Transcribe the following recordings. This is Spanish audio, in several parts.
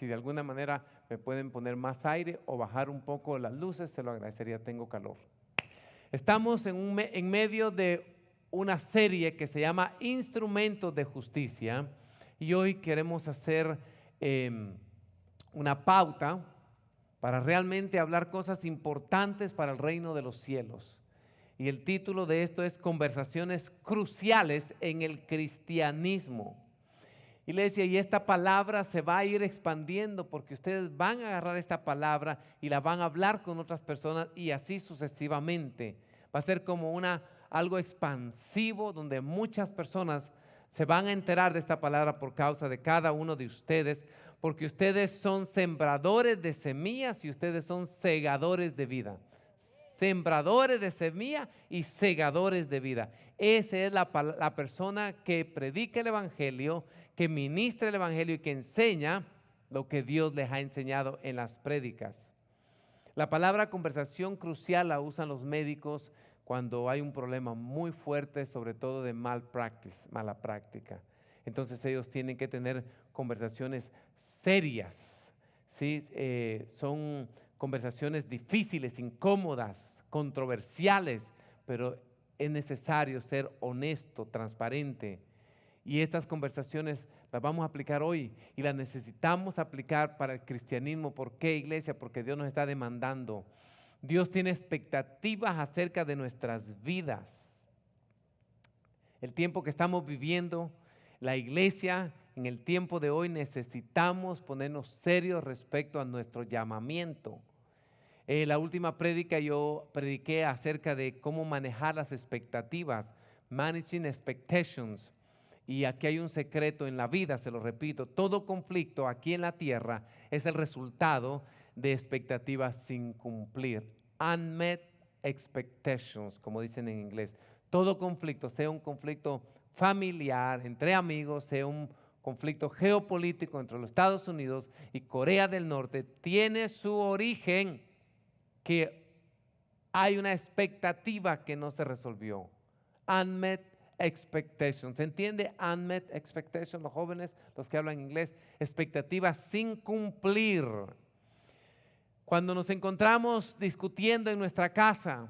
Si de alguna manera me pueden poner más aire o bajar un poco las luces, se lo agradecería, tengo calor. Estamos en medio de una serie que se llama Instrumentos de Justicia y hoy queremos hacer una pauta para realmente hablar cosas importantes para el reino de los cielos. Y el título de esto es Conversaciones cruciales en el cristianismo. Iglesia, y esta palabra se va a ir expandiendo porque ustedes van a agarrar esta palabra y la van a hablar con otras personas y así sucesivamente. Va a ser como algo expansivo donde muchas personas se van a enterar de esta palabra por causa de cada uno de ustedes, porque ustedes son sembradores de semillas y ustedes son segadores de vida. Sembradores de semilla y segadores de vida. Esa es la persona que predica el evangelio, que ministra el evangelio y que enseña lo que Dios les ha enseñado en las prédicas. La palabra conversación crucial la usan los médicos cuando hay un problema muy fuerte, sobre todo de mala práctica. Entonces ellos tienen que tener conversaciones serias, ¿sí? Son conversaciones difíciles, incómodas, controversiales, pero es necesario ser honesto, transparente. Y estas conversaciones las vamos a aplicar hoy y las necesitamos aplicar para el cristianismo. ¿Por qué, iglesia? Porque Dios nos está demandando. Dios tiene expectativas acerca de nuestras vidas. El tiempo que estamos viviendo, la iglesia en el tiempo de hoy necesitamos ponernos serios respecto a nuestro llamamiento. La última prédica yo prediqué acerca de cómo manejar las expectativas, managing expectations. Y aquí hay un secreto en la vida, se lo repito, todo conflicto aquí en la tierra es el resultado de expectativas sin cumplir. Unmet expectations, como dicen en inglés. Todo conflicto, sea un conflicto familiar, entre amigos, sea un conflicto geopolítico entre los Estados Unidos y Corea del Norte, tiene su origen que hay una expectativa que no se resolvió. Unmet expectations. ¿Se entiende? Unmet expectations, los jóvenes, los que hablan inglés, expectativas sin cumplir. Cuando nos encontramos discutiendo en nuestra casa,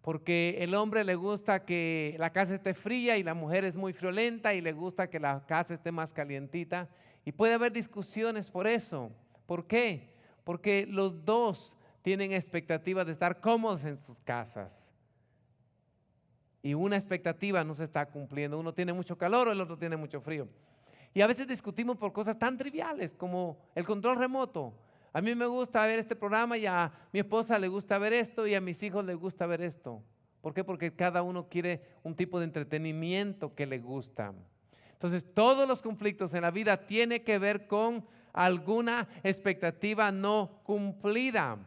porque el hombre le gusta que la casa esté fría y la mujer es muy friolenta y le gusta que la casa esté más calientita, y puede haber discusiones por eso. ¿Por qué? Porque los dos tienen expectativas de estar cómodos en sus casas. Y una expectativa no se está cumpliendo. Uno tiene mucho calor o el otro tiene mucho frío. Y a veces discutimos por cosas tan triviales como el control remoto. A mí me gusta ver este programa y a mi esposa le gusta ver esto y a mis hijos les gusta ver esto. ¿Por qué? Porque cada uno quiere un tipo de entretenimiento que le gusta. Entonces, todos los conflictos en la vida tienen que ver con alguna expectativa no cumplida.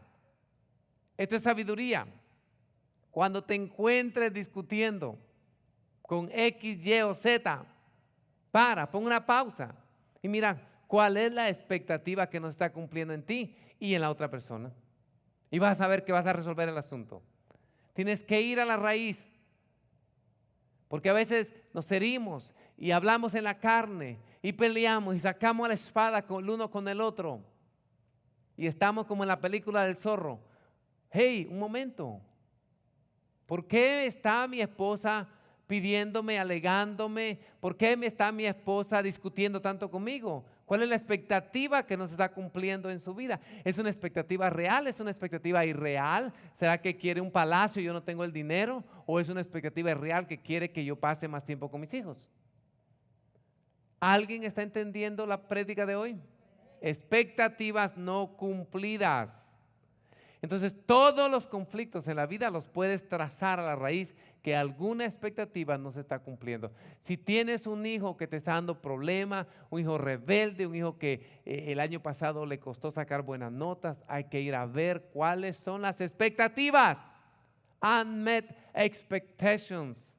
Esto es sabiduría. Cuando te encuentres discutiendo con X, Y o Z, pon una pausa y mira cuál es la expectativa que no está cumpliendo en ti y en la otra persona. Y vas a ver que vas a resolver el asunto. Tienes que ir a la raíz, porque a veces nos herimos y hablamos en la carne y peleamos y sacamos la espada con el uno con el otro y estamos como en la película del zorro. Hey, un momento. ¿Por qué está mi esposa pidiéndome, alegándome? ¿Por qué está mi esposa discutiendo tanto conmigo? ¿Cuál es la expectativa que no se está cumpliendo en su vida? ¿Es una expectativa real? ¿Es una expectativa irreal? ¿Será que quiere un palacio y yo no tengo el dinero? ¿O es una expectativa real que quiere que yo pase más tiempo con mis hijos? ¿Alguien está entendiendo la prédica de hoy? Expectativas no cumplidas. Entonces, todos los conflictos en la vida los puedes trazar a la raíz que alguna expectativa no se está cumpliendo. Si tienes un hijo que te está dando problemas, un hijo rebelde, un hijo que el año pasado le costó sacar buenas notas, hay que ir a ver cuáles son las expectativas. Unmet expectations.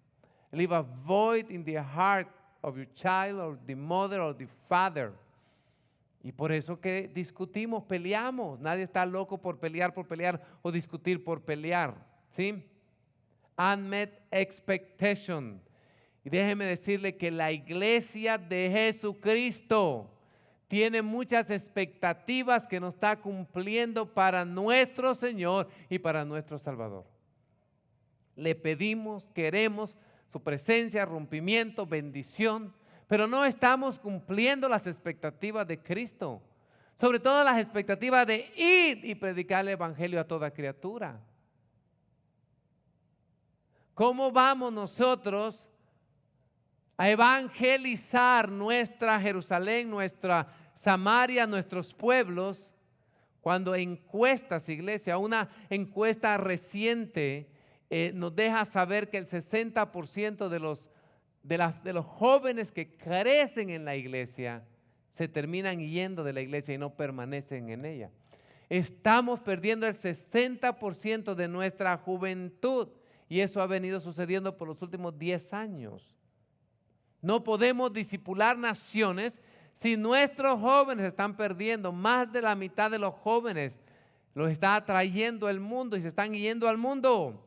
Leave a void in the heart of your child or the mother or the father. Y por eso que discutimos, peleamos. Nadie está loco por pelear o discutir por pelear. ¿Sí? Unmet expectation. Y déjeme decirle que la iglesia de Jesucristo tiene muchas expectativas que no está cumpliendo para nuestro Señor y para nuestro Salvador. Le pedimos, queremos su presencia, rompimiento, bendición, pero no estamos cumpliendo las expectativas de Cristo. Sobre todo las expectativas de ir y predicar el evangelio a toda criatura. ¿Cómo vamos nosotros a evangelizar nuestra Jerusalén, nuestra Samaria, nuestros pueblos, cuando encuestas, iglesia, una encuesta reciente nos deja saber que el 60% de los jóvenes que crecen en la iglesia se terminan yendo de la iglesia y no permanecen en ella? Estamos perdiendo el 60% de nuestra juventud y eso ha venido sucediendo por los últimos 10 años. No podemos discipular naciones si nuestros jóvenes están perdiendo. Más de la mitad de los jóvenes los está atrayendo el mundo y se están yendo al mundo.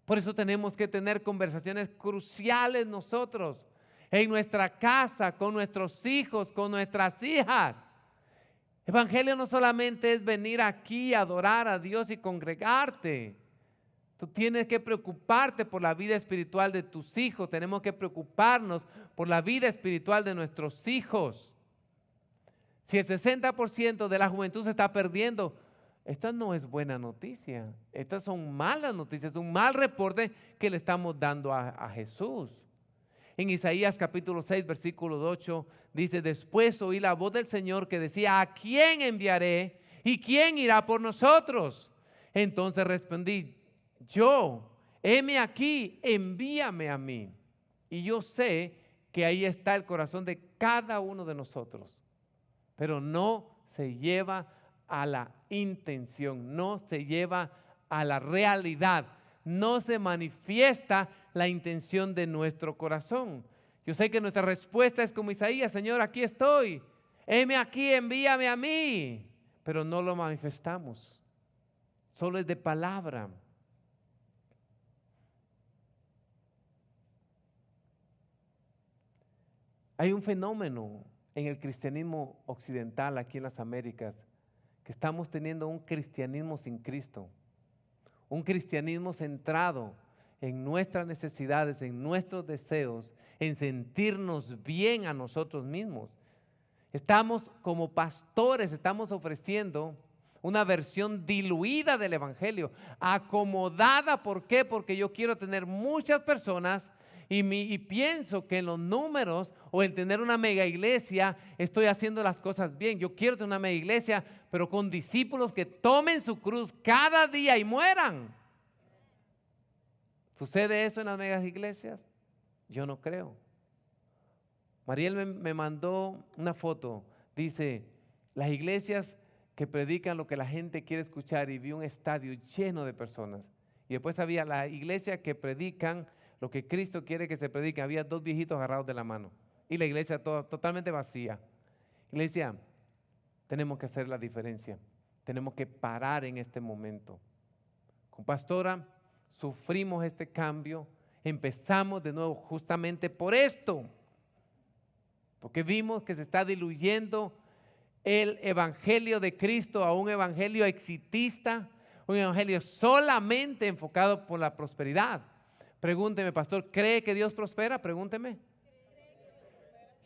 Por eso tenemos que tener conversaciones cruciales nosotros, en nuestra casa, con nuestros hijos, con nuestras hijas. Evangelio no solamente es venir aquí a adorar a Dios y congregarte. Tú tienes que preocuparte por la vida espiritual de tus hijos. Tenemos que preocuparnos por la vida espiritual de nuestros hijos. Si el 60% de la juventud se está perdiendo, esta no es buena noticia. Estas son malas noticias, un mal reporte que le estamos dando a Jesús. En Isaías capítulo 6, versículo 8, dice: después oí la voz del Señor que decía: ¿a quién enviaré y quién irá por nosotros? Entonces respondí: yo, heme aquí, envíame a mí. Y yo sé que ahí está el corazón de cada uno de nosotros, pero no se lleva a la intención, no se lleva a la realidad, no se manifiesta la intención de nuestro corazón. Yo sé que nuestra respuesta es como Isaías: Señor, aquí estoy, heme aquí, envíame a mí, pero no lo manifestamos, solo es de palabra. Hay un fenómeno en el cristianismo occidental aquí en las Américas, que estamos teniendo un cristianismo sin Cristo, un cristianismo centrado en nuestras necesidades, en nuestros deseos, en sentirnos bien a nosotros mismos. Estamos como pastores, estamos ofreciendo una versión diluida del evangelio, acomodada. ¿Por qué? Porque yo quiero tener muchas personas y pienso que en los números o el tener una mega iglesia estoy haciendo las cosas bien. Yo quiero tener una mega iglesia, pero con discípulos que tomen su cruz cada día y mueran. ¿Sucede eso en las megas iglesias? Yo no creo. Mariel me mandó una foto. Dice: las iglesias que predican lo que la gente quiere escuchar, y vi un estadio lleno de personas. Y después había la iglesia que predican lo que Cristo quiere que se predique. Había 2 viejitos agarrados de la mano y la iglesia totalmente vacía. Iglesia, tenemos que hacer la diferencia. Tenemos que parar en este momento. Con pastora sufrimos este cambio. Empezamos de nuevo justamente por esto, porque vimos que se está diluyendo el evangelio de Cristo a un evangelio exitista, un evangelio solamente enfocado por la prosperidad. Pregúnteme, pastor, ¿cree que Dios prospera? Pregúnteme.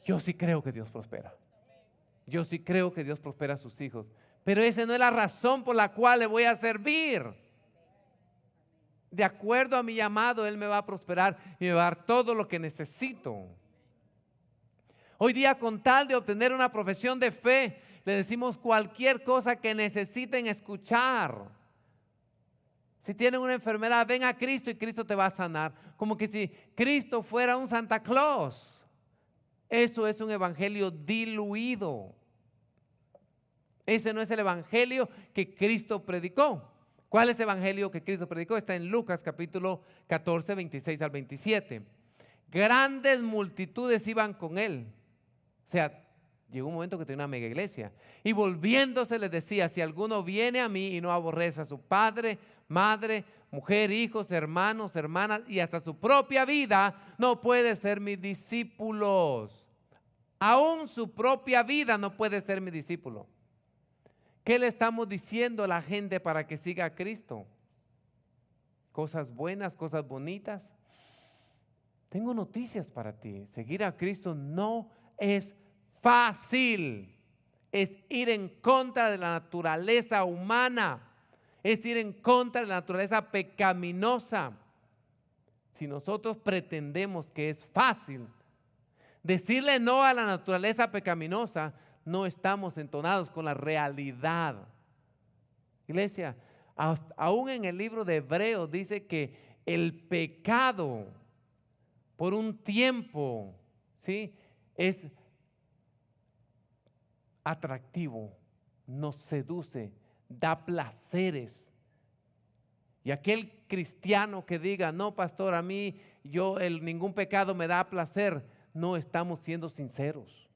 Yo sí creo que Dios prospera. Yo sí creo que Dios prospera a sus hijos. Pero esa no es la razón por la cual le voy a servir. De acuerdo a mi llamado, Él me va a prosperar y me va a dar todo lo que necesito. Hoy día, con tal de obtener una profesión de fe, le decimos cualquier cosa que necesiten escuchar. Si tienen una enfermedad, ven a Cristo y Cristo te va a sanar. Como que si Cristo fuera un Santa Claus. Eso es un evangelio diluido. Ese no es el evangelio que Cristo predicó. ¿Cuál es el evangelio que Cristo predicó? Está en Lucas capítulo 14, 26 al 27. Grandes multitudes iban con él. O sea, llegó un momento que tenía una mega iglesia. Y volviéndose les decía: si alguno viene a mí y no aborrece a su padre, madre, mujer, hijos, hermanos, hermanas y hasta su propia vida, no puede ser mis discípulos. Aún su propia vida no puede ser mi discípulo. ¿Qué le estamos diciendo a la gente para que siga a Cristo? Cosas buenas, cosas bonitas. Tengo noticias para ti. Seguir a Cristo no es fácil. Es ir en contra de la naturaleza humana. Es ir en contra de la naturaleza pecaminosa. Si nosotros pretendemos que es fácil decirle no a la naturaleza pecaminosa, no estamos entonados con la realidad. Iglesia, aún en el libro de Hebreos dice que el pecado por un tiempo, ¿sí?, es atractivo, nos seduce, da placeres. Y aquel cristiano que diga, no, pastor, a mí ningún pecado me da placer, no estamos siendo sinceros.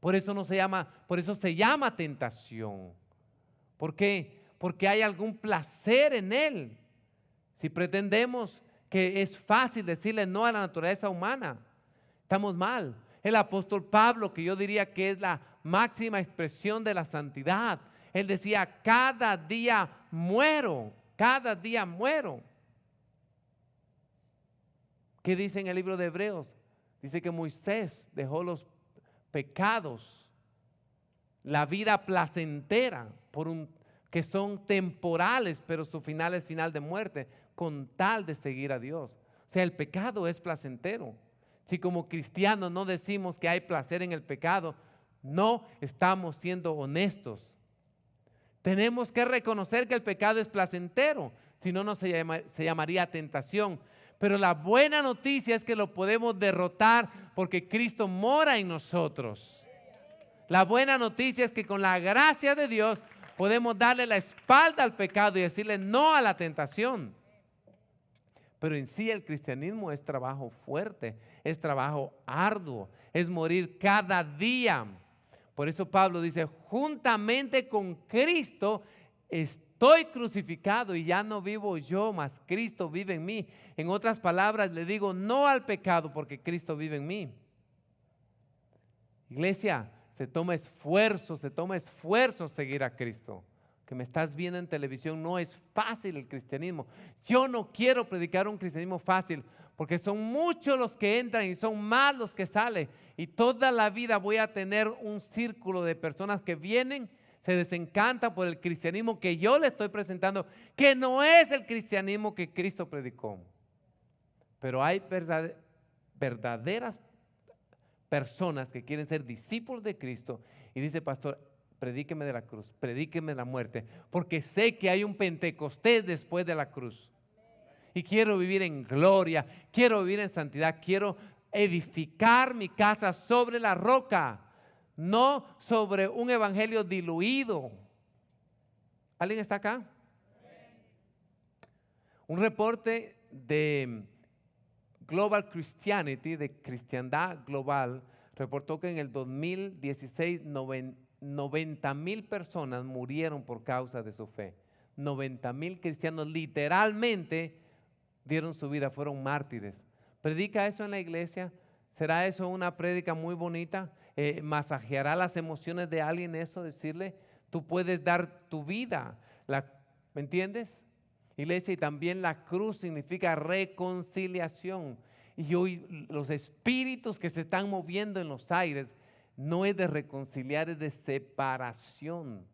Por eso se llama tentación. ¿Por qué? Porque hay algún placer en él. Si pretendemos que es fácil decirle no a la naturaleza humana, estamos mal. El apóstol Pablo, que yo diría que es la máxima expresión de la santidad, él decía, cada día muero. Cada día muero. ¿Qué dice en el libro de Hebreos? Dice que Moisés dejó los pecados, la vida placentera, que son temporales, pero su final es final de muerte, con tal de seguir a Dios. O sea, el pecado es placentero. Si como cristianos no decimos que hay placer en el pecado, no estamos siendo honestos. Tenemos que reconocer que el pecado es placentero, si no, no se llamaría tentación. Pero la buena noticia es que lo podemos derrotar porque Cristo mora en nosotros. La buena noticia es que con la gracia de Dios podemos darle la espalda al pecado y decirle no a la tentación. Pero en sí el cristianismo es trabajo fuerte, es trabajo arduo, es morir cada día. Por eso Pablo dice, juntamente con Cristo estoy crucificado y ya no vivo yo, mas Cristo vive en mí. En otras palabras, le digo no al pecado porque Cristo vive en mí. Iglesia, se toma esfuerzo seguir a Cristo. Que me estás viendo en televisión, no es fácil el cristianismo. Yo no quiero predicar un cristianismo fácil, porque son muchos los que entran y son más los que salen. Y toda la vida voy a tener un círculo de personas que vienen, se desencantan por el cristianismo que yo les estoy presentando, que no es el cristianismo que Cristo predicó. Pero hay verdaderas personas que quieren ser discípulos de Cristo y dice, pastor, predíqueme de la cruz, predíqueme de la muerte, porque sé que hay un Pentecostés después de la cruz. Y quiero vivir en gloria, quiero vivir en santidad, quiero edificar mi casa sobre la roca, no sobre un evangelio diluido. ¿Alguien está acá? Un reporte de Global Christianity, de Cristiandad Global, reportó que en el 2016 90,000 personas murieron por causa de su fe. 90,000 cristianos literalmente dieron su vida, fueron mártires. ¿Predica eso en la iglesia? ¿Será eso una prédica muy bonita? ¿Masajeará las emociones de alguien eso? Decirle, tú puedes dar tu vida. ¿Me entiendes? Iglesia, y también la cruz significa reconciliación. Y hoy los espíritus que se están moviendo en los aires no es de reconciliar, es de separación.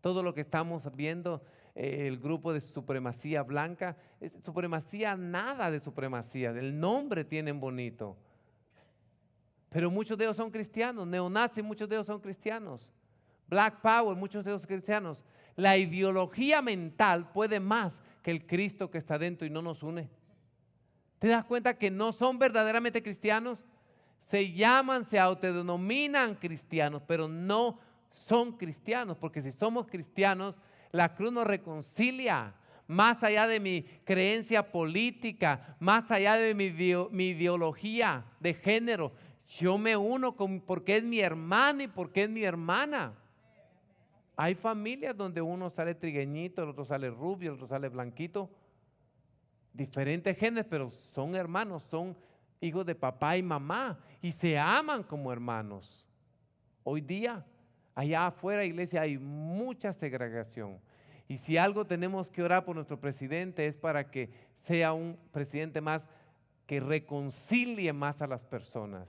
Todo lo que estamos viendo, el grupo de supremacía blanca, supremacía, nada de supremacía, el nombre tienen bonito. Pero muchos de ellos son cristianos, neonazis, muchos de ellos son cristianos. Black Power, muchos de ellos son cristianos. La ideología mental puede más que el Cristo que está dentro y no nos une. ¿Te das cuenta que no son verdaderamente cristianos? Se autodenominan cristianos, pero no son cristianos, porque si somos cristianos, la cruz nos reconcilia, más allá de mi creencia política, más allá de mi ideología de género. Yo me uno porque es mi hermano y porque es mi hermana. Hay familias donde uno sale trigueñito, el otro sale rubio, el otro sale blanquito, diferentes genes, pero son hermanos, son hijos de papá y mamá, y se aman como hermanos. Hoy día, allá afuera, iglesia, hay mucha segregación. Y si algo tenemos que orar por nuestro presidente es para que sea un presidente más que reconcilie más a las personas.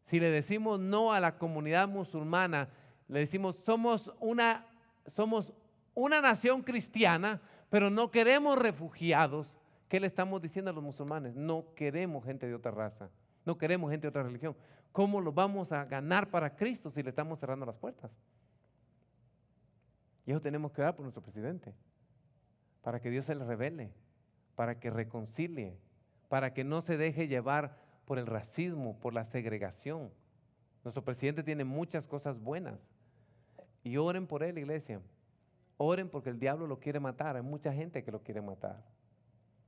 Si le decimos no a la comunidad musulmana, le decimos somos una nación cristiana, pero no queremos refugiados. ¿Qué le estamos diciendo a los musulmanes? No queremos gente de otra raza, no queremos gente de otra religión. ¿Cómo lo vamos a ganar para Cristo si le estamos cerrando las puertas? Y eso tenemos que orar por nuestro presidente, para que Dios se le revele, para que reconcilie, para que no se deje llevar por el racismo, por la segregación. Nuestro presidente tiene muchas cosas buenas. Y oren por él, iglesia. Oren porque el diablo lo quiere matar. Hay mucha gente que lo quiere matar.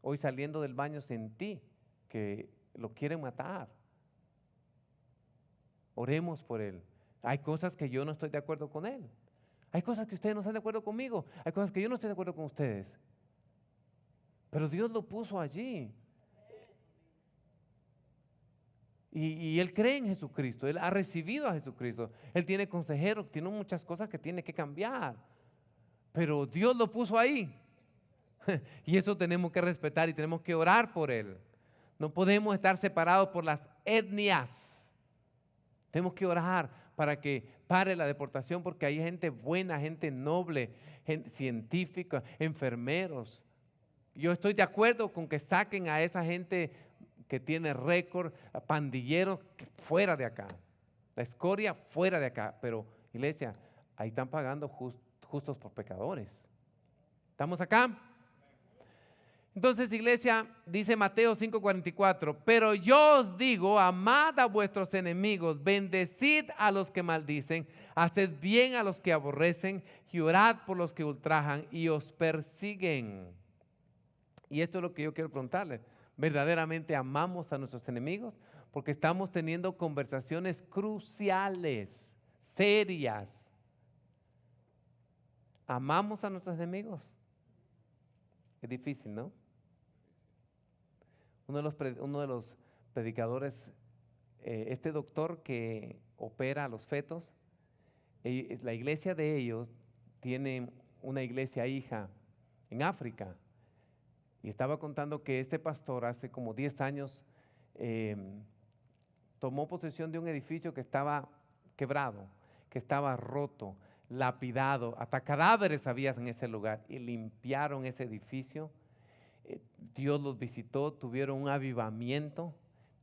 Hoy saliendo del baño sentí que lo quieren matar. Oremos por él. Hay cosas que yo no estoy de acuerdo con él. Hay cosas que ustedes no están de acuerdo conmigo. Hay cosas que yo no estoy de acuerdo con ustedes. Pero Dios lo puso allí. Y él cree en Jesucristo. Él ha recibido a Jesucristo. Él tiene consejeros, tiene muchas cosas que tiene que cambiar. Pero Dios lo puso ahí. Y eso tenemos que respetar y tenemos que orar por él. No podemos estar separados por las etnias. Tenemos que orar para que pare la deportación, porque hay gente buena, gente noble, gente científica, enfermeros. Yo estoy de acuerdo con que saquen a esa gente que tiene récord, pandilleros fuera de acá. La escoria fuera de acá. Pero iglesia, ahí están pagando justos por pecadores. ¿Estamos acá? Entonces, iglesia, dice Mateo 5:44, pero yo os digo, amad a vuestros enemigos, bendecid a los que maldicen, haced bien a los que aborrecen y orad por los que ultrajan y os persiguen. Y esto es lo que yo quiero preguntarles. ¿Verdaderamente amamos a nuestros enemigos? Porque estamos teniendo conversaciones cruciales, serias. ¿Amamos a nuestros enemigos? Es difícil, ¿no? Uno de los predicadores, este doctor que opera a los fetos, la iglesia de ellos tiene una iglesia hija en África. Y estaba contando que este pastor hace como 10 años tomó posesión de un edificio que estaba quebrado, que estaba roto, lapidado, hasta cadáveres había en ese lugar, y limpiaron ese edificio. Dios los visitó, tuvieron un avivamiento,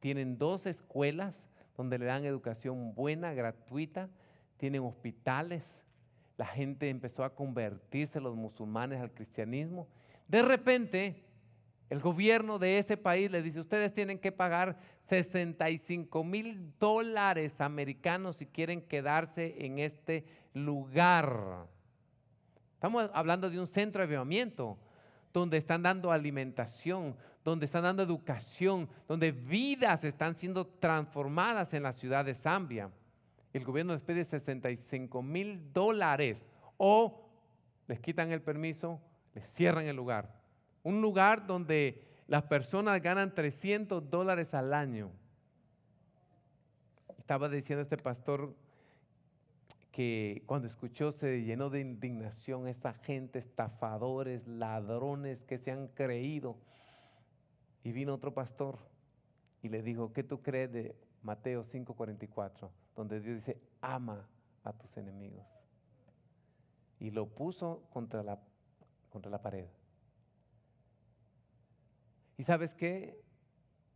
tienen 2 escuelas donde le dan educación buena, gratuita, tienen hospitales, la gente empezó a convertirse, los musulmanes, al cristianismo. De repente, el gobierno de ese país le dice, ustedes tienen que pagar $65,000 americanos si quieren quedarse en este lugar. Estamos hablando de un centro de avivamiento, donde están dando alimentación, donde están dando educación, donde vidas están siendo transformadas en la ciudad de Zambia. El gobierno les pide $65,000 o les quitan el permiso, les cierran el lugar. Un lugar donde las personas ganan $300 al año. Estaba diciendo este pastor que cuando escuchó se llenó de indignación, esta gente, estafadores, ladrones que se han creído. Y vino otro pastor y le dijo, ¿qué tú crees de Mateo 5:44? Donde Dios dice, ama a tus enemigos. Y lo puso contra la pared. ¿Y sabes qué?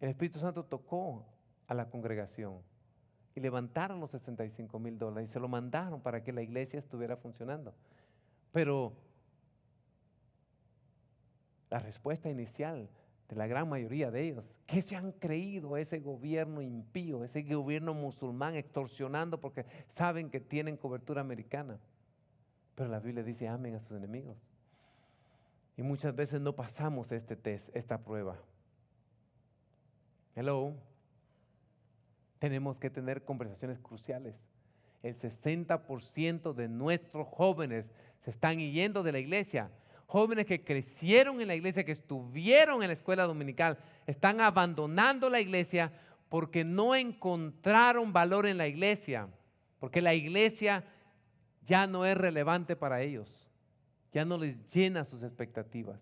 El Espíritu Santo tocó a la congregación y levantaron los $65,000 y se lo mandaron para que la iglesia estuviera funcionando. Pero la respuesta inicial de la gran mayoría de ellos, que se han creído ese gobierno impío, ese gobierno musulmán extorsionando porque saben que tienen cobertura americana. Pero la Biblia dice, amen a sus enemigos. Y muchas veces no pasamos este test, esta prueba. Hello. Tenemos que tener conversaciones cruciales. El 60% de nuestros jóvenes se están yendo de la iglesia. Jóvenes que crecieron en la iglesia, que estuvieron en la escuela dominical, están abandonando la iglesia porque no encontraron valor en la iglesia, porque la iglesia ya no es relevante para ellos, ya no les llena sus expectativas,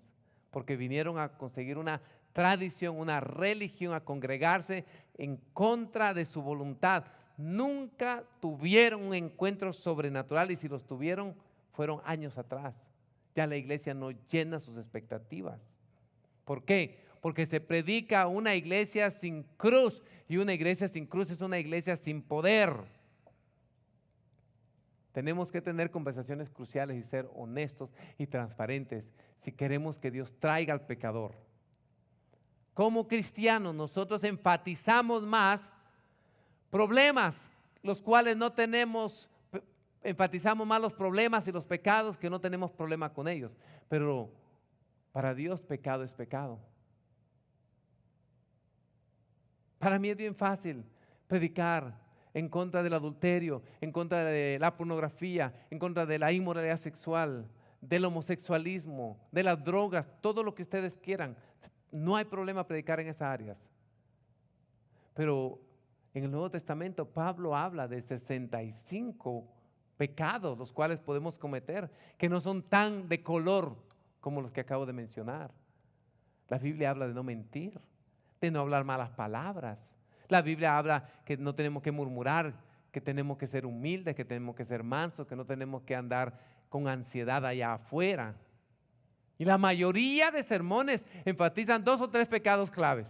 porque vinieron a conseguir una tradición, una religión, a congregarse en contra de su voluntad. Nunca tuvieron un encuentro sobrenatural, y si los tuvieron fueron años atrás. Ya la iglesia no llena sus expectativas. ¿Por qué? Porque se predica una iglesia sin cruz, y una iglesia sin cruz es una iglesia sin poder. Tenemos que tener conversaciones cruciales y ser honestos y transparentes si queremos que Dios traiga al pecador. Como cristianos, nosotros enfatizamos más problemas, los cuales no tenemos, enfatizamos más los problemas y los pecados, que no tenemos problema con ellos. Pero para Dios pecado es pecado. Para mí es bien fácil predicar en contra del adulterio, en contra de la pornografía, en contra de la inmoralidad sexual, del homosexualismo, de las drogas, todo lo que ustedes quieran. No hay problema predicar en esas áreas. Pero en el Nuevo Testamento Pablo habla de 65 pecados los cuales podemos cometer, que no son tan de color como los que acabo de mencionar. La Biblia habla de no mentir, de no hablar malas palabras. La Biblia habla que no tenemos que murmurar, que tenemos que ser humildes, que tenemos que ser mansos, que no tenemos que andar con ansiedad allá afuera. Y la mayoría de sermones enfatizan 2 o 3 pecados claves,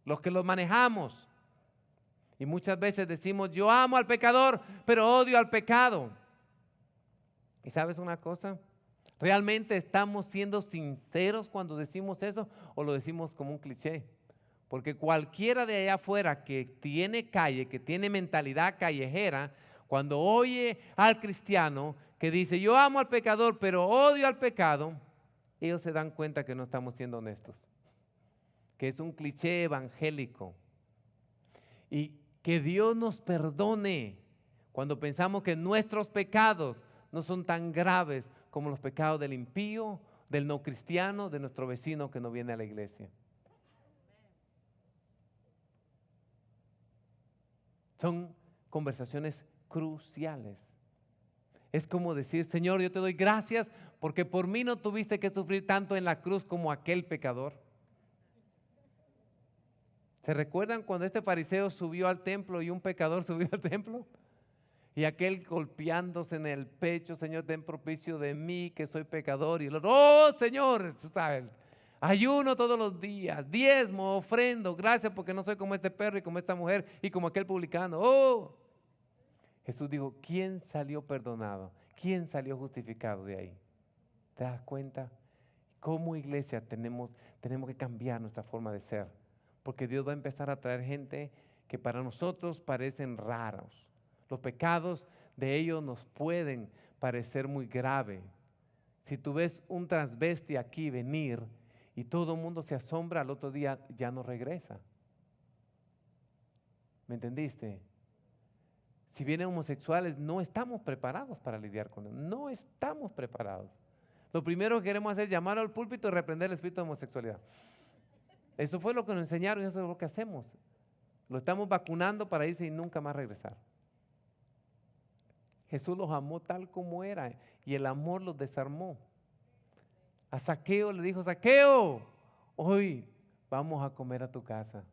los que los manejamos. Y muchas veces decimos, yo amo al pecador, pero odio al pecado. ¿Y sabes una cosa? ¿Realmente estamos siendo sinceros cuando decimos eso, o lo decimos como un cliché? Porque cualquiera de allá afuera que tiene calle, que tiene mentalidad callejera, cuando oye al cristiano que dice, yo amo al pecador, pero odio al pecado, ellos se dan cuenta que no estamos siendo honestos, que es un cliché evangélico. Y que Dios nos perdone cuando pensamos que nuestros pecados no son tan graves como los pecados del impío, del no cristiano, de nuestro vecino que no viene a la iglesia. Son conversaciones cruciales. Es como decir, Señor, yo te doy gracias porque por mí no tuviste que sufrir tanto en la cruz como aquel pecador. ¿Se recuerdan cuando este fariseo subió al templo y un pecador subió al templo? Y aquel golpeándose en el pecho, Señor, ten propicio de mí que soy pecador. Y el otro, oh Señor, tú sabes, ayuno todos los días, diezmo, ofrendo, gracias porque no soy como este perro y como esta mujer y como aquel publicano. Oh, Jesús dijo, ¿quién salió perdonado? ¿Quién salió justificado de ahí? ¿Te das cuenta? Como iglesia tenemos que cambiar nuestra forma de ser, porque Dios va a empezar a traer gente que para nosotros parecen raros. Los pecados de ellos nos pueden parecer muy graves. Si tú ves un transvesti aquí venir y todo el mundo se asombra, al otro día ya no regresa. ¿Me entendiste? Si vienen homosexuales, no estamos preparados para lidiar con ellos. No estamos preparados. Lo primero que queremos hacer es llamar al púlpito y reprender el espíritu de homosexualidad. Eso fue lo que nos enseñaron y eso es lo que hacemos. Lo estamos vacunando para irse y nunca más regresar. Jesús los amó tal como era y el amor los desarmó. A Zaqueo le dijo, Zaqueo, hoy vamos a comer a tu casa.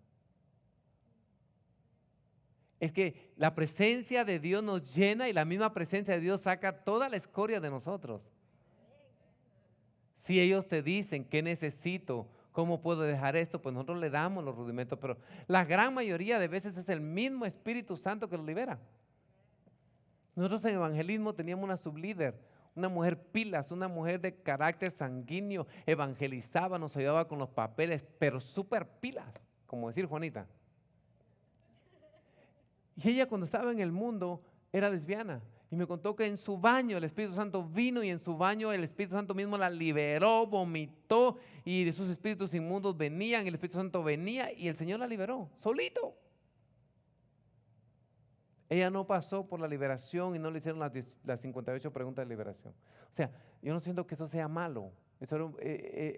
Es que la presencia de Dios nos llena y la misma presencia de Dios saca toda la escoria de nosotros. Si ellos te dicen, ¿qué necesito? ¿Cómo puedo dejar esto? Pues nosotros le damos los rudimentos, pero la gran mayoría de veces es el mismo Espíritu Santo que los libera. Nosotros en evangelismo teníamos una sublíder, una mujer pilas, una mujer de carácter sanguíneo, evangelizaba, nos ayudaba con los papeles, pero súper pilas, como decir Juanita. Y ella cuando estaba en el mundo era lesbiana y me contó que en su baño el Espíritu Santo vino y en su baño el Espíritu Santo mismo la liberó, vomitó y de esos espíritus inmundos venían, el Espíritu Santo venía y el Señor la liberó, solito. Ella no pasó por la liberación y no le hicieron las 58 preguntas de liberación. O sea, yo no siento que eso sea malo.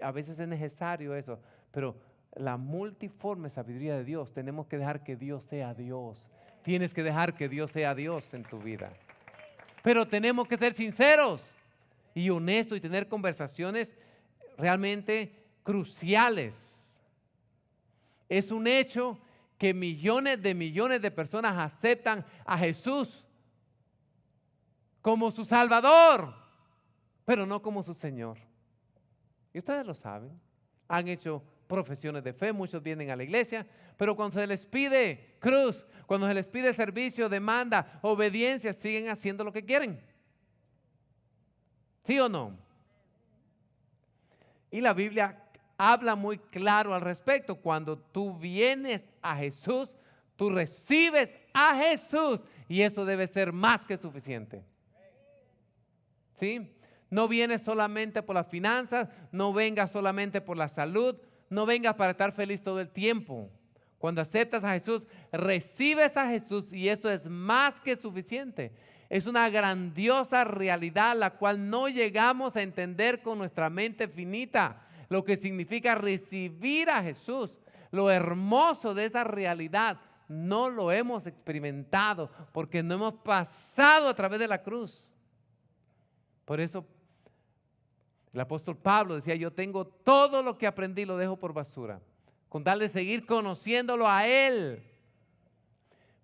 A veces es necesario eso, pero la multiforme sabiduría de Dios, tenemos que dejar que Dios sea Dios. Tienes que dejar que Dios sea Dios en tu vida. Pero tenemos que ser sinceros y honestos y tener conversaciones realmente cruciales. Es un hecho que millones de personas aceptan a Jesús como su Salvador, pero no como su Señor. Y ustedes lo saben. Han hecho profesiones de fe, muchos vienen a la iglesia, pero cuando se les pide cruz, cuando se les pide servicio, demanda, obediencia, siguen haciendo lo que quieren. ¿Sí o no? Y la Biblia habla muy claro al respecto. Cuando tú vienes a Jesús, tú recibes a Jesús y eso debe ser más que suficiente. ¿Sí? No vienes solamente por las finanzas, no vengas solamente por la salud, no vengas para estar feliz todo el tiempo. Cuando aceptas a Jesús, recibes a Jesús y eso es más que suficiente. Es una grandiosa realidad la cual no llegamos a entender con nuestra mente finita. Lo que significa recibir a Jesús. Lo hermoso de esa realidad no lo hemos experimentado porque no hemos pasado a través de la cruz. Por eso el apóstol Pablo decía, yo tengo todo lo que aprendí, lo dejo por basura, con tal de seguir conociéndolo a Él.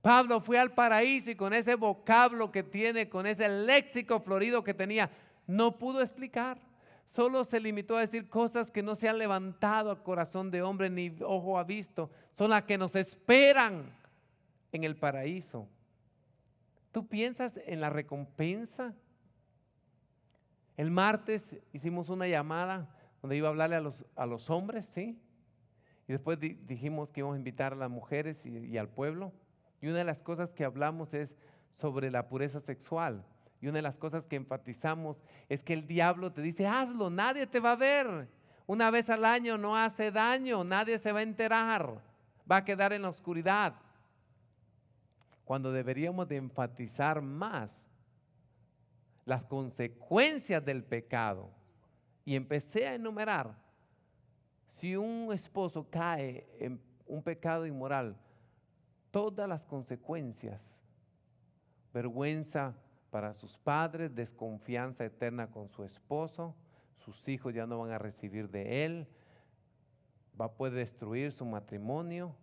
Pablo fue al paraíso y con ese vocablo que tiene, con ese léxico florido que tenía, no pudo explicar. Solo se limitó a decir cosas que no se han levantado a corazón de hombre ni ojo ha visto. Son las que nos esperan en el paraíso. ¿Tú piensas en la recompensa? El martes hicimos una llamada donde iba a hablarle a los hombres, ¿sí? Y después dijimos que íbamos a invitar a las mujeres y al pueblo. Y una de las cosas que hablamos es sobre la pureza sexual. Y una de las cosas que enfatizamos es que el diablo te dice, hazlo, nadie te va a ver. Una vez al año no hace daño, nadie se va a enterar, va a quedar en la oscuridad. Cuando deberíamos de enfatizar más las consecuencias del pecado. Y empecé a enumerar, si un esposo cae en un pecado inmoral, todas las consecuencias, vergüenza para sus padres, desconfianza eterna con su esposo, sus hijos ya no van a recibir de él, puede destruir su matrimonio,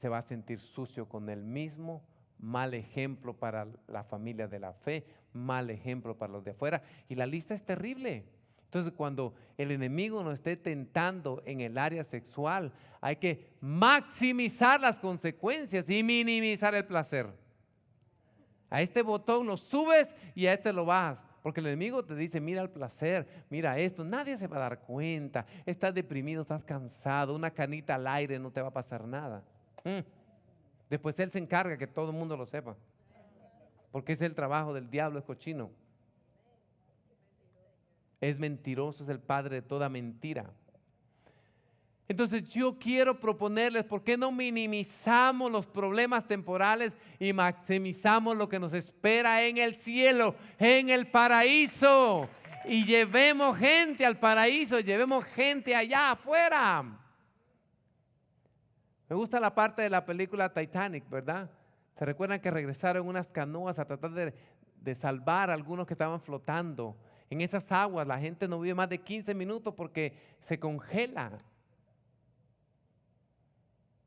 se va a sentir sucio con él mismo, mal ejemplo para la familia de la fe, mal ejemplo para los de afuera, y la lista es terrible. Entonces, cuando el enemigo nos esté tentando en el área sexual, hay que maximizar las consecuencias y minimizar el placer. A este botón lo subes y a este lo bajas, porque el enemigo te dice, mira el placer, mira esto, nadie se va a dar cuenta, estás deprimido, estás cansado, una canita al aire, no te va a pasar nada. Después él se encarga que todo el mundo lo sepa, porque es el trabajo del diablo, es cochino. Es mentiroso, es el padre de toda mentira. Entonces yo quiero proponerles, ¿por qué no minimizamos los problemas temporales y maximizamos lo que nos espera en el cielo, en el paraíso? Y llevemos gente al paraíso, llevemos gente allá afuera. Me gusta la parte de la película Titanic, ¿verdad? ¿Se recuerdan que regresaron unas canoas a tratar de salvar a algunos que estaban flotando? En esas aguas la gente no vive más de 15 minutos porque se congela.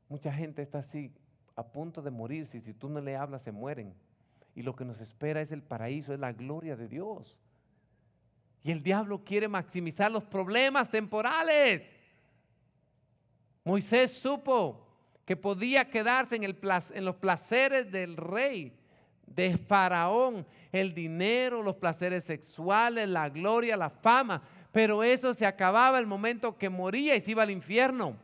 Mucha gente está así a punto de morirse y si tú no le hablas se mueren. Y lo que nos espera es el paraíso, es la gloria de Dios. Y el diablo quiere maximizar los problemas temporales. Moisés supo que podía quedarse en los placeres del rey, de Faraón, el dinero, los placeres sexuales, la gloria, la fama, pero eso se acababa el momento que moría y se iba al infierno.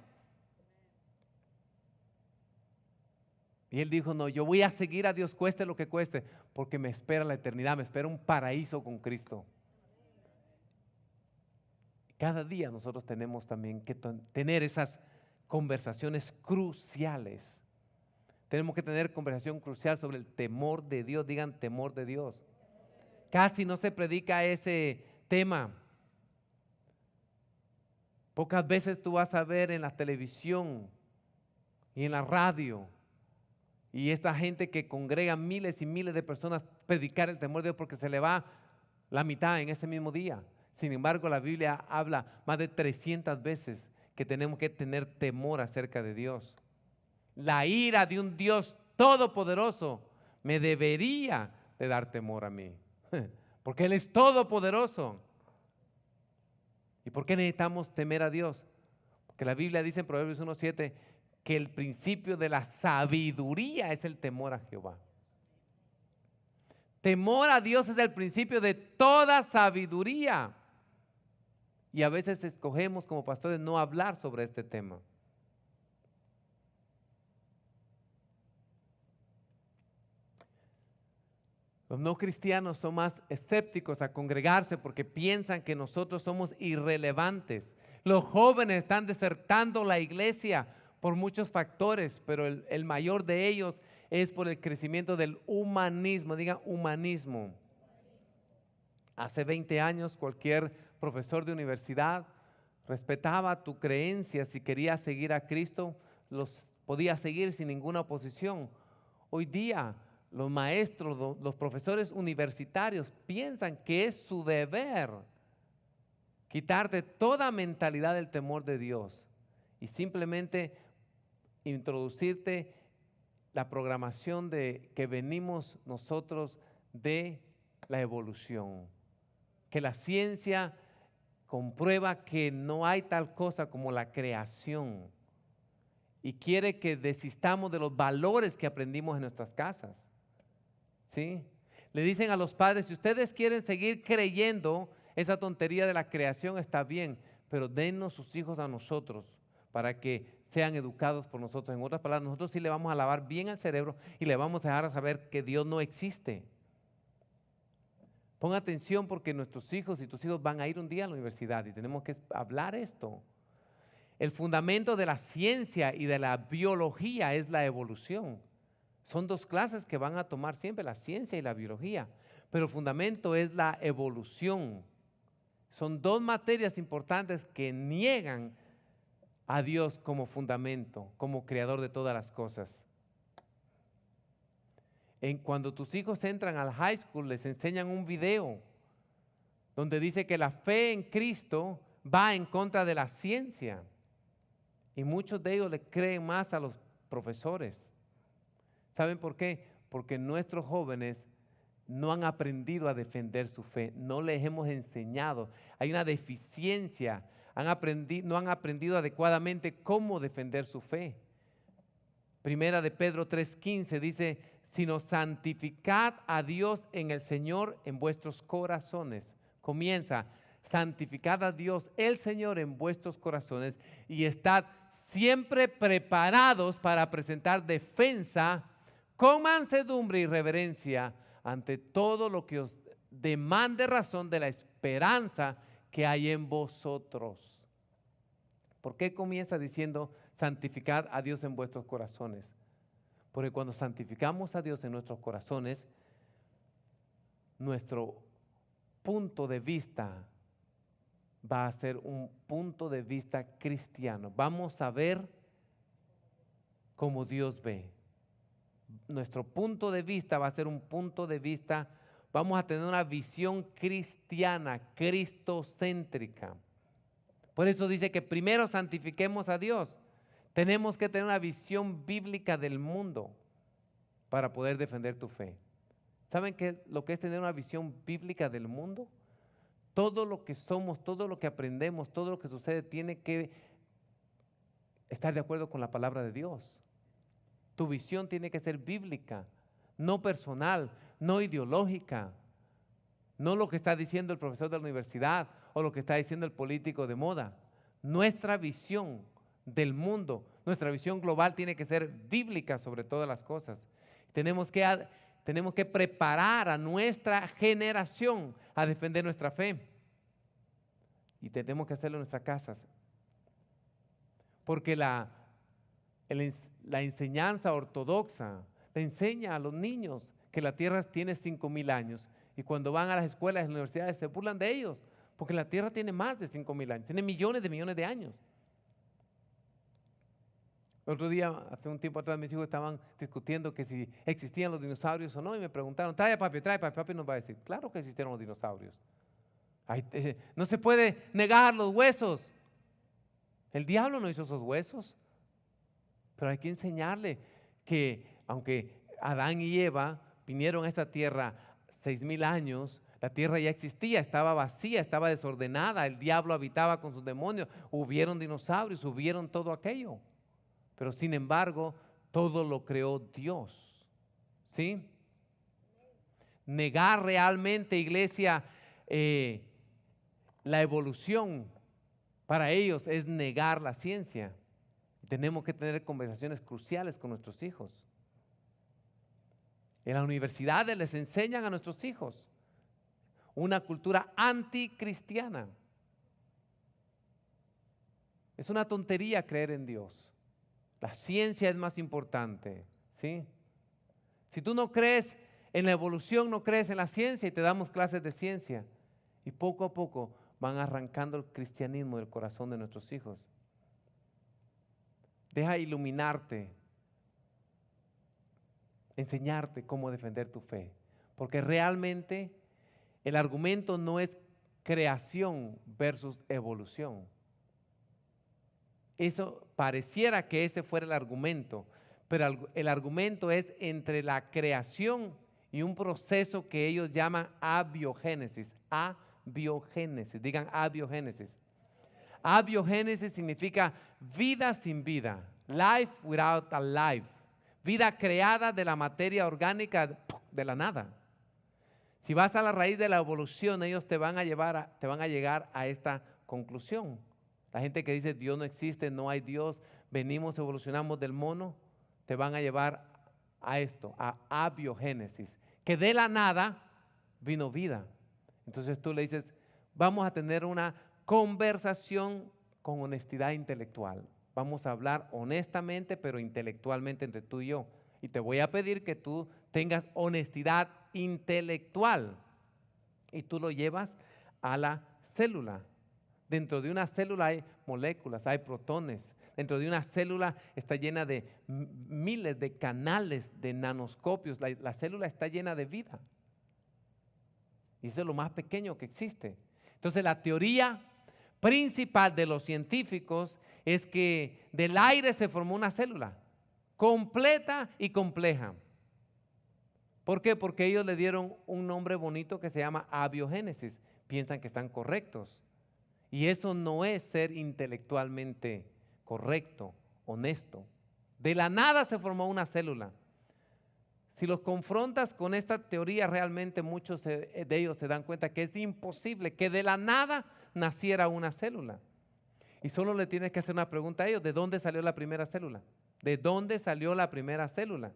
Y él dijo, no, yo voy a seguir a Dios cueste lo que cueste, porque me espera la eternidad, me espera un paraíso con Cristo. Cada día nosotros tenemos también que tener esas conversaciones cruciales. Tenemos que tener conversación crucial sobre el temor de Dios. Digan temor de Dios. Casi no se predica ese tema. Pocas veces tú vas a ver en la televisión y en la radio y esta gente que congrega miles y miles de personas predicar el temor de Dios porque se le va la mitad en ese mismo día. Sin embargo, la Biblia habla más de 300 veces que tenemos que tener temor acerca de Dios. La ira de un Dios todopoderoso me debería de dar temor a mí, porque Él es todopoderoso. ¿Y por qué necesitamos temer a Dios? Porque la Biblia dice en Proverbios 1:7 que el principio de la sabiduría es el temor a Jehová. Temor a Dios es el principio de toda sabiduría. Y a veces escogemos como pastores no hablar sobre este tema. Los no cristianos son más escépticos a congregarse porque piensan que nosotros somos irrelevantes. Los jóvenes están desertando la iglesia por muchos factores, pero el mayor de ellos es por el crecimiento del humanismo. Diga humanismo. Hace 20 años cualquier profesor de universidad respetaba tu creencia. Si querías seguir a Cristo, los podías seguir sin ninguna oposición. Hoy día los maestros, los profesores universitarios piensan que es su deber quitarte toda mentalidad del temor de Dios y simplemente introducirte la programación de que venimos nosotros de la evolución, que la ciencia comprueba que no hay tal cosa como la creación y quiere que desistamos de los valores que aprendimos en nuestras casas. ¿Sí? Le dicen a los padres, si ustedes quieren seguir creyendo esa tontería de la creación está bien, pero dennos sus hijos a nosotros para que sean educados por nosotros. En otras palabras, nosotros sí le vamos a lavar bien el cerebro y le vamos a dejar a saber que Dios no existe. Ponga atención porque nuestros hijos y tus hijos van a ir un día a la universidad y tenemos que hablar esto. El fundamento de la ciencia y de la biología es la evolución. Son dos clases que van a tomar siempre, la ciencia y la biología, pero el fundamento es la evolución. Son dos materias importantes que niegan a Dios como fundamento, como creador de todas las cosas. Cuando tus hijos entran al high school, les enseñan un video donde dice que la fe en Cristo va en contra de la ciencia. Y muchos de ellos le creen más a los profesores. ¿Saben por qué? Porque nuestros jóvenes no han aprendido a defender su fe, no les hemos enseñado. Hay una deficiencia, no han aprendido adecuadamente cómo defender su fe. Primera de Pedro 3:15 dice, sino santificad a Dios en el Señor en vuestros corazones. Comienza, santificad a Dios el Señor en vuestros corazones y estad siempre preparados para presentar defensa con mansedumbre y reverencia ante todo lo que os demande razón de la esperanza que hay en vosotros. ¿Por qué comienza diciendo santificad a Dios en vuestros corazones? Porque cuando santificamos a Dios en nuestros corazones, nuestro punto de vista va a ser un punto de vista cristiano. Vamos a ver como Dios ve. Nuestro punto de vista va a ser un punto de vista, vamos a tener una visión cristiana, cristocéntrica. Por eso dice que primero santifiquemos a Dios. Tenemos que tener una visión bíblica del mundo para poder defender tu fe. ¿Saben qué lo que es tener una visión bíblica del mundo? Todo lo que somos, todo lo que aprendemos, todo lo que sucede tiene que estar de acuerdo con la palabra de Dios. Tu visión tiene que ser bíblica, no personal, no ideológica, no lo que está diciendo el profesor de la universidad o lo que está diciendo el político de moda. Nuestra visión del mundo, nuestra visión global tiene que ser bíblica sobre todas las cosas. Tenemos que preparar a nuestra generación a defender nuestra fe. Y tenemos que hacerlo en nuestras casas. Porque la enseñanza ortodoxa le enseña a los niños que la Tierra tiene 5,000 años y cuando van a las escuelas y las universidades se burlan de ellos, porque la Tierra tiene más de 5,000 años, tiene millones de años. El otro día, hace un tiempo atrás, mis hijos estaban discutiendo que si existían los dinosaurios o no y me preguntaron, trae papi, papi nos va a decir, claro que existieron los dinosaurios. No se puede negar los huesos. El diablo no hizo esos huesos, pero hay que enseñarle que aunque Adán y Eva vinieron a esta tierra 6,000 años, la tierra ya existía, estaba vacía, estaba desordenada, el diablo habitaba con sus demonios, hubieron dinosaurios, hubieron todo aquello, pero sin embargo, todo lo creó Dios, ¿sí? Negar realmente, iglesia, la evolución para ellos es negar la ciencia. Tenemos que tener conversaciones cruciales con nuestros hijos. En las universidades les enseñan a nuestros hijos una cultura anticristiana. Es una tontería creer en Dios. La ciencia es más importante, ¿sí? Si tú no crees en la evolución, no crees en la ciencia y te damos clases de ciencia. Y poco a poco van arrancando el cristianismo del corazón de nuestros hijos. Deja iluminarte, enseñarte cómo defender tu fe. Porque realmente el argumento no es creación versus evolución. Eso pareciera que ese fuera el argumento, pero el argumento es entre la creación y un proceso que ellos llaman abiogénesis. Abiogénesis, digan abiogénesis. Abiogénesis significa vida sin vida, life without a life, vida creada de la materia orgánica de la nada. Si vas a la raíz de la evolución, ellos te van a llegar a esta conclusión. La gente que dice Dios no existe, no hay Dios, venimos, evolucionamos del mono, te van a llevar a esto, a abiogénesis, que de la nada vino vida. Entonces tú le dices, vamos a tener una conversación con honestidad intelectual. Vamos a hablar honestamente, pero intelectualmente entre tú y yo. Y te voy a pedir que tú tengas honestidad intelectual. Y tú lo llevas a la célula. Dentro de una célula hay moléculas, hay protones. Dentro de una célula está llena de miles de canales, de nanoscopios. La célula está llena de vida. Y eso es lo más pequeño que existe. Entonces la teoría principal de los científicos es que del aire se formó una célula completa y compleja. ¿Por qué? Porque ellos le dieron un nombre bonito que se llama abiogénesis. Piensan que están correctos. Y eso no es ser intelectualmente correcto, honesto. De la nada se formó una célula. Si los confrontas con esta teoría, realmente muchos de ellos se dan cuenta que es imposible que de la nada naciera una célula. Y solo le tienes que hacer una pregunta a ellos, ¿de dónde salió la primera célula? ¿De dónde salió la primera célula?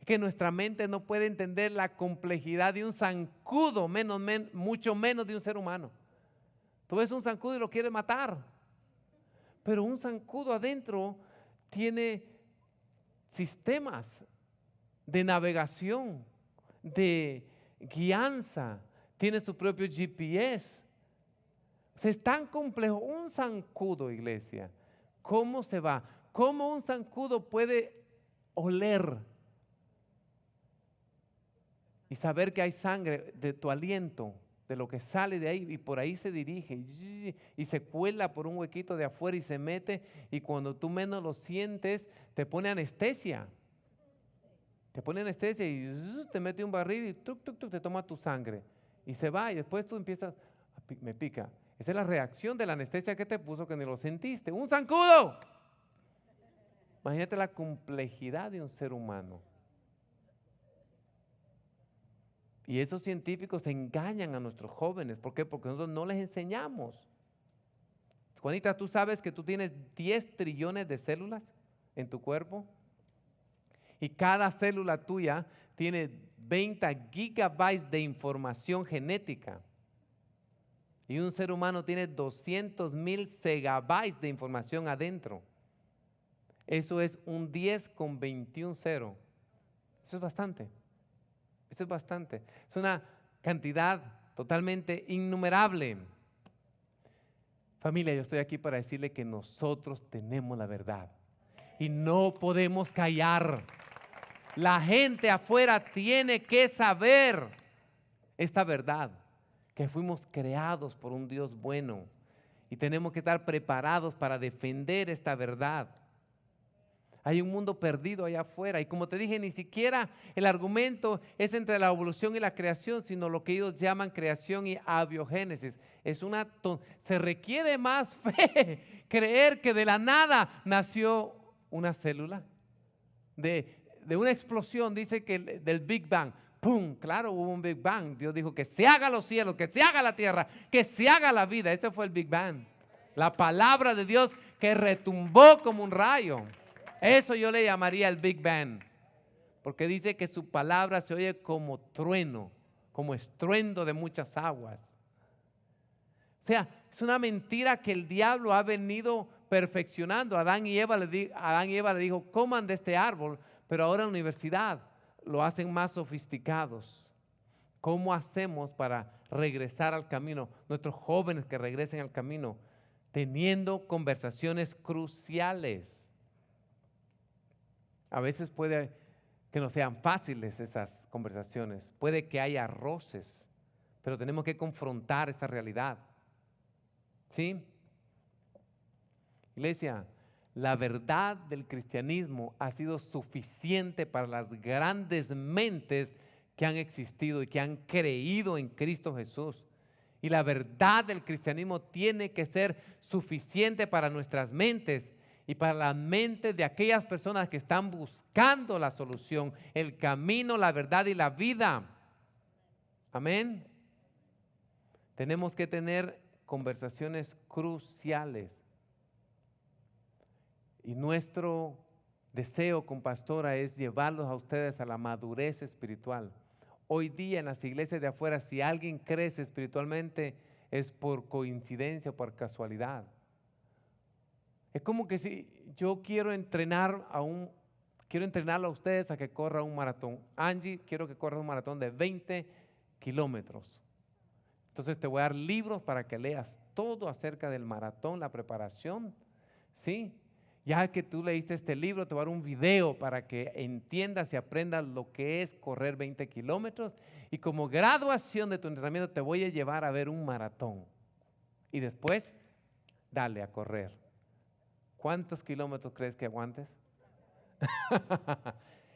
Es que nuestra mente no puede entender la complejidad de un zancudo, mucho menos de un ser humano. Tú ves un zancudo y lo quieres matar, pero un zancudo adentro tiene sistemas de navegación, de guianza, tiene su propio GPS. O sea, es tan complejo. Un zancudo, iglesia, ¿cómo se va? ¿Cómo un zancudo puede oler y saber que hay sangre de tu aliento, de lo que sale de ahí, y por ahí se dirige y se cuela por un huequito de afuera y se mete, y cuando tú menos lo sientes te pone anestesia? Te pone anestesia y te mete un barril y te toma tu sangre y se va, y después tú empiezas, me pica. Esa es la reacción de la anestesia que te puso, que ni lo sentiste. ¡Un zancudo! Imagínate la complejidad de un ser humano. Y esos científicos engañan a nuestros jóvenes. ¿Por qué? Porque nosotros no les enseñamos. Juanita, ¿tú sabes que tú tienes 10 trillones de células en tu cuerpo? Y cada célula tuya tiene 20 gigabytes de información genética. Y un ser humano tiene 200,000 segabytes de información adentro. Eso es un 10 con 21 cero. Eso es bastante. Eso es bastante. Es una cantidad totalmente innumerable. Familia, yo estoy aquí para decirle que nosotros tenemos la verdad y no podemos callar. La gente afuera tiene que saber esta verdad, que fuimos creados por un Dios bueno y tenemos que estar preparados para defender esta verdad. Hay un mundo perdido allá afuera y como te dije, ni siquiera el argumento es entre la evolución y la creación, sino lo que ellos llaman creación y abiogénesis. Se requiere más fe creer que de la nada nació una célula, de una explosión, dice que del Big Bang. ¡Pum! Claro, hubo un Big Bang. Dios dijo que se haga los cielos, que se haga la tierra, que se haga la vida. Ese fue el Big Bang. La palabra de Dios que retumbó como un rayo. Eso yo le llamaría el Big Bang, porque dice que su palabra se oye como trueno, como estruendo de muchas aguas. O sea, es una mentira que el diablo ha venido perfeccionando. Adán y Eva le dijo, coman de este árbol, pero ahora en la universidad lo hacen más sofisticados. ¿Cómo hacemos para regresar al camino? Nuestros jóvenes que regresen al camino, teniendo conversaciones cruciales. A veces puede que no sean fáciles esas conversaciones, puede que haya roces, pero tenemos que confrontar esta realidad. ¿Sí? Iglesia, la verdad del cristianismo ha sido suficiente para las grandes mentes que han existido y que han creído en Cristo Jesús. Y la verdad del cristianismo tiene que ser suficiente para nuestras mentes y para la mente de aquellas personas que están buscando la solución, el camino, la verdad y la vida. Amén. Tenemos que tener conversaciones cruciales. Y nuestro deseo con Pastora es llevarlos a ustedes a la madurez espiritual. Hoy día en las iglesias de afuera, si alguien crece espiritualmente, es por coincidencia o por casualidad. Es como que si yo quiero entrenarlo a ustedes a que corra un maratón. Angie, quiero que corra un maratón de 20 kilómetros. Entonces te voy a dar libros para que leas todo acerca del maratón, la preparación, ¿sí? Ya que tú leíste este libro, te voy a dar un video para que entiendas y aprendas lo que es correr 20 kilómetros. Y como graduación de tu entrenamiento te voy a llevar a ver un maratón. Y después, dale a correr. ¿Cuántos kilómetros crees que aguantes?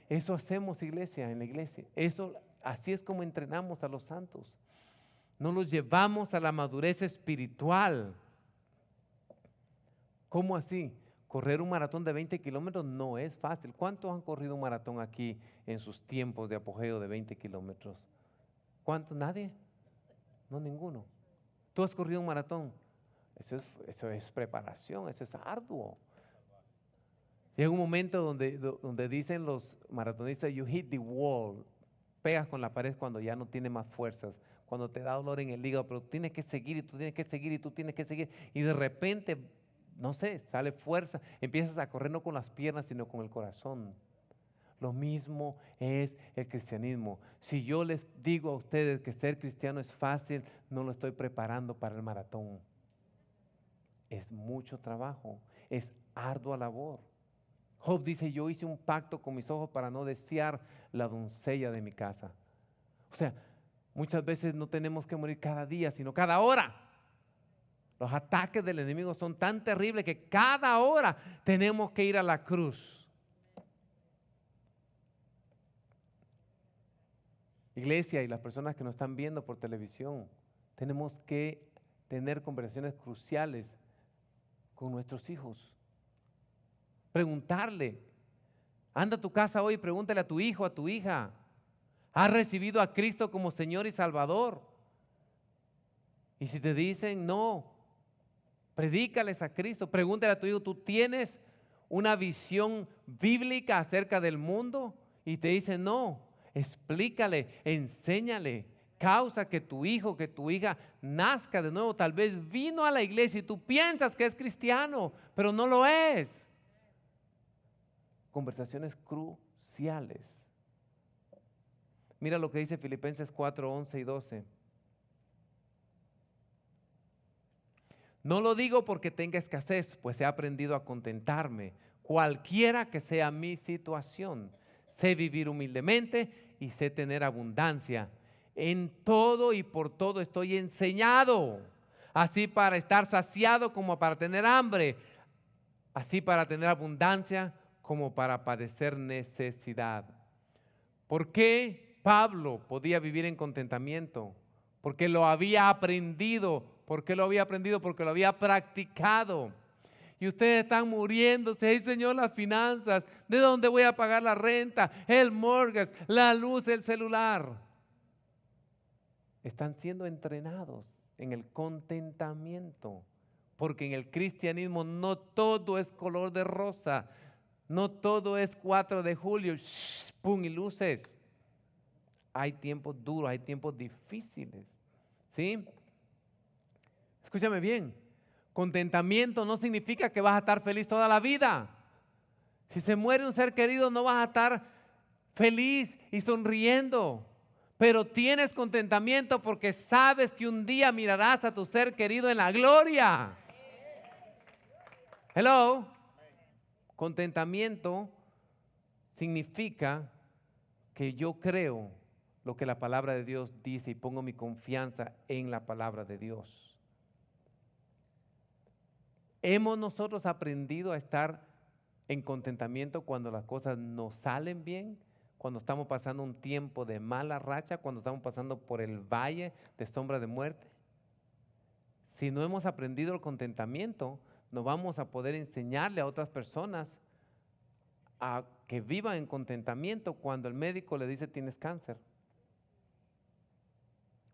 Eso hacemos, iglesia, en la iglesia. Así es como entrenamos a los santos. No los llevamos a la madurez espiritual. ¿Cómo así? Correr un maratón de 20 kilómetros no es fácil. ¿Cuántos han corrido un maratón aquí en sus tiempos de apogeo de 20 kilómetros? ¿Cuántos? ¿Nadie? No, ninguno. ¿Tú has corrido un maratón? Eso es preparación, eso es arduo. Llega un momento donde dicen los maratonistas, you hit the wall, pegas con la pared cuando ya no tienes más fuerzas, cuando te da dolor en el hígado, pero tienes que seguir y tú tienes que seguir y tú tienes que seguir. Y de repente, no sé, sale fuerza, empiezas a correr no con las piernas, sino con el corazón. Lo mismo es el cristianismo. Si yo les digo a ustedes que ser cristiano es fácil, no lo estoy preparando para el maratón. Es mucho trabajo, es ardua labor. Job dice, yo hice un pacto con mis ojos para no desear la doncella de mi casa. O sea, muchas veces no tenemos que morir cada día, sino cada hora. Los ataques del enemigo son tan terribles que cada hora tenemos que ir a la cruz. Iglesia y las personas que nos están viendo por televisión, tenemos que tener conversaciones cruciales con nuestros hijos. Preguntarle, anda a tu casa hoy y pregúntale a tu hijo, a tu hija, ¿has recibido a Cristo como Señor y Salvador? Y si te dicen no, predícales a Cristo. Pregúntale a tu hijo, ¿tú tienes una visión bíblica acerca del mundo? Y te dicen no, explícale, enséñale. Causa que tu hijo, que tu hija nazca de nuevo. Tal vez vino a la iglesia y tú piensas que es cristiano, pero no lo es. conversaciones cruciales. Mira lo que dice Filipenses 4, 11 y 12. No lo digo porque tenga escasez, pues he aprendido a contentarme, cualquiera que sea mi situación. Sé vivir humildemente y sé tener abundancia. En todo y por todo estoy enseñado, así para estar saciado como para tener hambre, así para tener abundancia como para padecer necesidad. ¿Por qué Pablo podía vivir en contentamiento? Porque lo había aprendido. ¿Por qué lo había aprendido? Porque lo había practicado. Y ustedes están muriéndose. ¡Ay, Señor, las finanzas! ¿De dónde voy a pagar la renta? El mortgage, la luz, el celular. Están siendo entrenados en el contentamiento. Porque en el cristianismo no todo es color de rosa. No todo es 4 de julio. ¡Pum! Y luces. Hay tiempos duros, hay tiempos difíciles. ¿Sí? Escúchame bien. Contentamiento no significa que vas a estar feliz toda la vida. Si se muere un ser querido, no vas a estar feliz y sonriendo. Pero tienes contentamiento porque sabes que un día mirarás a tu ser querido en la gloria. Hello. Contentamiento significa que yo creo lo que la palabra de Dios dice y pongo mi confianza en la palabra de Dios. ¿Hemos nosotros aprendido a estar en contentamiento cuando las cosas nos salen bien? Cuando estamos pasando un tiempo de mala racha, cuando estamos pasando por el valle de sombra de muerte. Si no hemos aprendido el contentamiento, no vamos a poder enseñarle a otras personas a que vivan en contentamiento cuando el médico le dice tienes cáncer.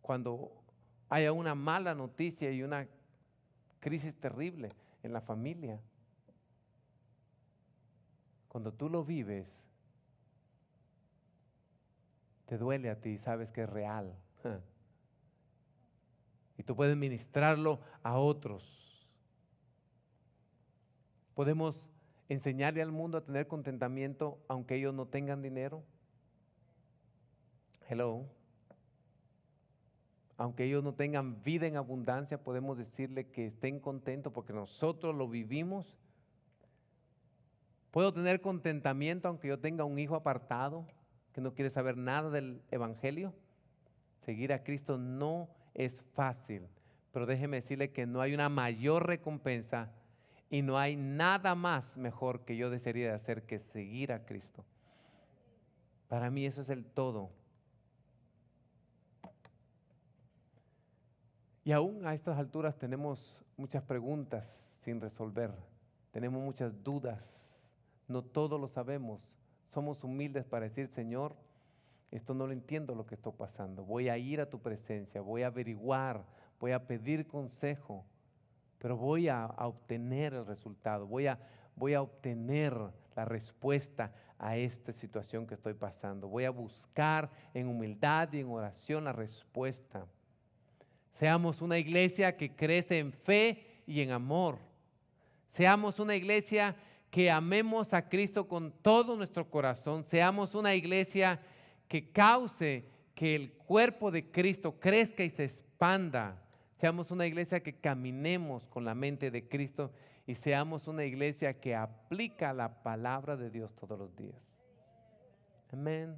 Cuando haya una mala noticia y una crisis terrible en la familia. Cuando tú lo vives, te duele a ti, sabes que es real. Y tú puedes ministrarlo a otros. Podemos enseñarle al mundo a tener contentamiento aunque ellos no tengan dinero. Hello. Aunque ellos no tengan vida en abundancia, podemos decirle que estén contentos porque nosotros lo vivimos. Puedo tener contentamiento aunque yo tenga un hijo apartado que no quiere saber nada del evangelio. Seguir a Cristo no es fácil, pero déjeme decirle que no hay una mayor recompensa y no hay nada más mejor que yo desearía de hacer que seguir a Cristo. Para mí eso es el todo. Y aún a estas alturas tenemos muchas preguntas sin resolver, tenemos muchas dudas, no todo lo sabemos, somos humildes para decir, Señor, esto no lo entiendo lo que está pasando, voy a ir a tu presencia, voy a averiguar, voy a pedir consejo, pero voy a obtener el resultado, voy a obtener la respuesta a esta situación que estoy pasando, voy a buscar en humildad y en oración la respuesta. Seamos una iglesia que crece en fe y en amor. Seamos una iglesia que amemos a Cristo con todo nuestro corazón. Seamos una iglesia que cause que el cuerpo de Cristo crezca y se expanda. Seamos una iglesia que caminemos con la mente de Cristo y seamos una iglesia que aplica la palabra de Dios todos los días. Amén.